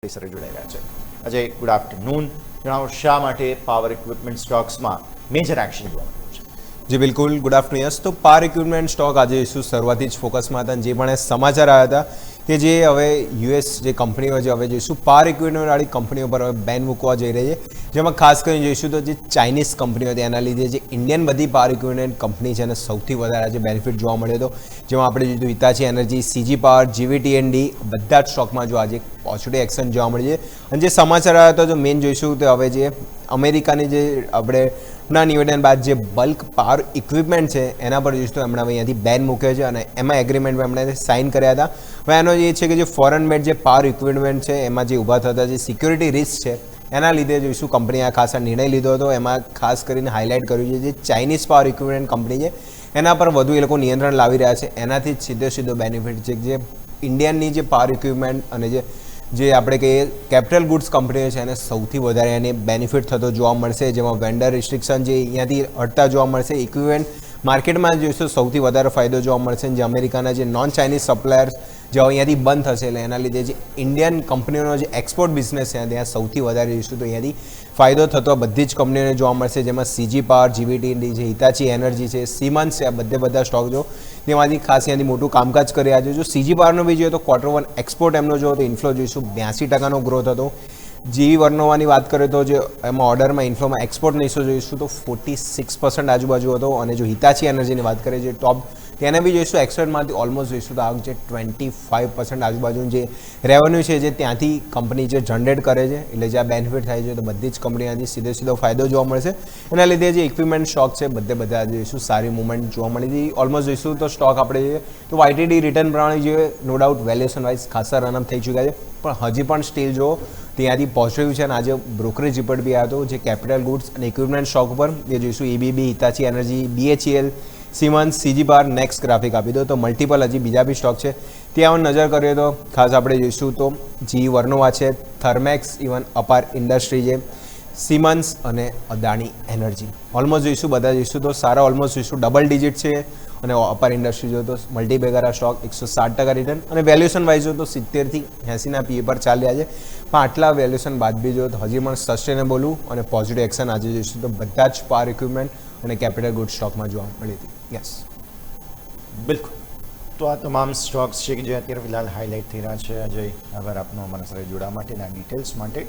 Sir જોડાઈ રહ્યા છે. Ajay, good afternoon. જણાવો શા માટે પાવર ઇક્વિપમેન્ટ સ્ટોક્સમાં મેજર એક્શન જોવા મળ્યું છે? જી બિલકુલ, ગુડ આફ્ટરનૂન. યસ, તો પાવર ઇક્વિપમેન્ટ સ્ટોક આજે ઇસ્યુ શરૂઆતથી જ ફોકસમાં હતા. જે પણ સમાચાર આવ્યા હતા કે જે હવે યુએસ જે કંપનીઓ છે, હવે જોઈશું પાવર ઇક્વિપમેન્ટવાળી કંપનીઓ પર હવે બેન મૂકવા જઈ રહી છે. જેમાં ખાસ કરીને જોઈશું તો જે ચાઇનીઝ કંપનીઓ હતી એના લીધે જે ઇન્ડિયન બધી પાવર ઇક્વિપમેન્ટ કંપની છે એને સૌથી વધારે આજે બેનિફિટ જોવા મળ્યો હતો. જેમાં આપણે જોઈશું હિતાચી એનર્જી, સીજી પાવર, જીવીટીએનડી બધા જ સ્ટોકમાં જો આજે પોઝિટિવ એક્શન જોવા મળી છે. અને જે સમાચાર આવ્યા હતા જો મેઇન જોઈશું તો હવે જે અમેરિકાની જે આપણે ના નિવેદન બાદ જે બલ્ક પાવર ઇક્વિપમેન્ટ છે એના પર જોઈશું તો એમણે અહીંયાથી બેન મૂક્યો છે અને એમાં એગ્રીમેન્ટમાં એમણે સાઇન કર્યા હતા. હવે એનો એ છે કે જે ફોરેન મેડ જે પાવર ઇક્વિપમેન્ટ છે એમાં જે ઊભા થતા જે સિક્યોરિટી રિસ્ક છે એના લીધે જોઈશું કંપનીએ આ ખાસ નિર્ણય લીધો હતો. એમાં ખાસ કરીને હાઇલાઇટ કર્યું છે જે ચાઇનીઝ પાવર ઇક્વિપમેન્ટ કંપની છે એના પર વધુ એ લોકો નિયંત્રણ લાવી રહ્યા છે. એનાથી જ સીધો બેનિફિટ છે જે ઇન્ડિયનની જે પાવર ઇક્વિપમેન્ટ અને જે આપણે કહીએ કેપિટલ ગુડ્સ કંપનીઓ છે એને સૌથી વધારે એને બેનિફિટ થતો જોવા મળશે. જેમાં વેન્ડર રિસ્ટ્રિક્શન જે અહીંયાથી હટતા જોવા મળશે. ઇક્વિપમેન્ટ માર્કેટમાં જોઈશું સૌથી વધારે ફાયદો જોવા મળશે. જે અમેરિકાના જે નોન ચાઇનીઝ સપ્લાયર્સ જે અહીંયાથી બંધ થશે એટલે એના લીધે જે ઇન્ડિયન કંપનીઓનો જે એક્સપોર્ટ બિઝનેસ છે ત્યાં સૌથી વધારે જોઈશું તો અહીંયાથી ફાયદો થતો બધી જ કંપનીઓને જોવા મળશે. જેમાં સીજી પાવર, જીવીટીએનડી છે, હિતાચી એનર્જી છે, સિમન્સ છે, આ બધા સ્ટોક જો તેમાંથી ખાસ અહીંયાથી મોટું કામકાજ કરી આજે. જો સીજી પાવરનો બી જોઈએ તો Q1 એક્સપોર્ટ એમનો જો તો ઇન્ફ્લો જોઈશું 82% ગ્રોથ હતો. જીવી વર્નોવાની વાત કરીએ તો જે એમાં ઓર્ડરમાં ઇન્ફ્લોમાં એક્સપોર્ટ રેશિયો જોઈશું તો 46% આજુબાજુ હતો. અને જો હિતાચી એનર્જીની વાત કરીએ જે ટોપ તેને બી જોઈશું એક્સપોર્ટમાંથી ઓલમોસ્ટ જોઈશું તો આ જે 25% આજુબાજુનું જે રેવન્યુ છે જે ત્યાંથી કંપની જે જનરેટ કરે છે એટલે જે આ બેનિફિટ થાય છે તો બધી જ કંપનીમાંથી સીધો ફાયદો જોવા મળશે. એના લીધે જે ઇક્વિપમેન્ટ સ્ટોક છે બધા જોઈશું સારી મુવમેન્ટ જોવા મળી હતી. ઓલમોસ્ટ જોઈશું તો સ્ટોક આપણે જોઈએ તો YTD રિટર્ન પ્રમાણે જોઈએ નો ડાઉટ વેલ્યુએશન વાઇઝ ખાસા રનઅપ થઈ ચૂક્યા છે પણ હજી પણ સ્ટીલ જો ત્યાંથી પોઝિટિવ છે. અને આજે બ્રોકરેજ રિપોર્ટ બી આવ્યો હતો જે કેપિટલ ગુડ્સ અને ઇક્વિપમેન્ટ સ્ટોક પર એ જોઈશું EBB, Hitachi energy, BHEL, Siemens, CG power. Next graphic આપી દો તો મલ્ટિપલ હજી બીજા બી સ્ટોક છે ત્યાં નજર કરીએ તો ખાસ આપણે જોઈશું તો GE વર્નોવા છે, થર્મેક્સ, ઇવન અપાર ઇન્ડસ્ટ્રી છે, સિમન્સ અને અદાણી એનર્જી ઓલમોસ્ટ જોઈશું બધા જોઈશું તો સારા ઓલમોસ્ટ જોઈશું ડબલ ડિજિટ છે. અને અપાર ઇન્ડસ્ટ્રી જો તો મલ્ટીબેગર આ સ્ટોક 107% રિટર્ન અને વેલ્યુએશન વાઇઝ જો તો 70 થી 80ના PE પર ચાલ્યા છે. પણ આટલા વેલ્યુએશન બાદ બી જો તો હજી પણ સસ્ટેનેબલ અને પોઝિટિવ એક્શન આજે જોઈશું તો બધા જ પાવર ઇક્વિપમેન્ટ અને કેપિટલ ગુડ સ્ટોકમાં જોવા મળી હતી. યસ, બિલકુલ. તો આ તમામ સ્ટોક્સ છે કે જે અત્યારે ફિલહાલ હાઇલાઇટ થઈ રહ્યા છે. અજય, આભાર આપનો અમારા સાથે જોડાવા માટે અને ડિટેલ્સ માટે.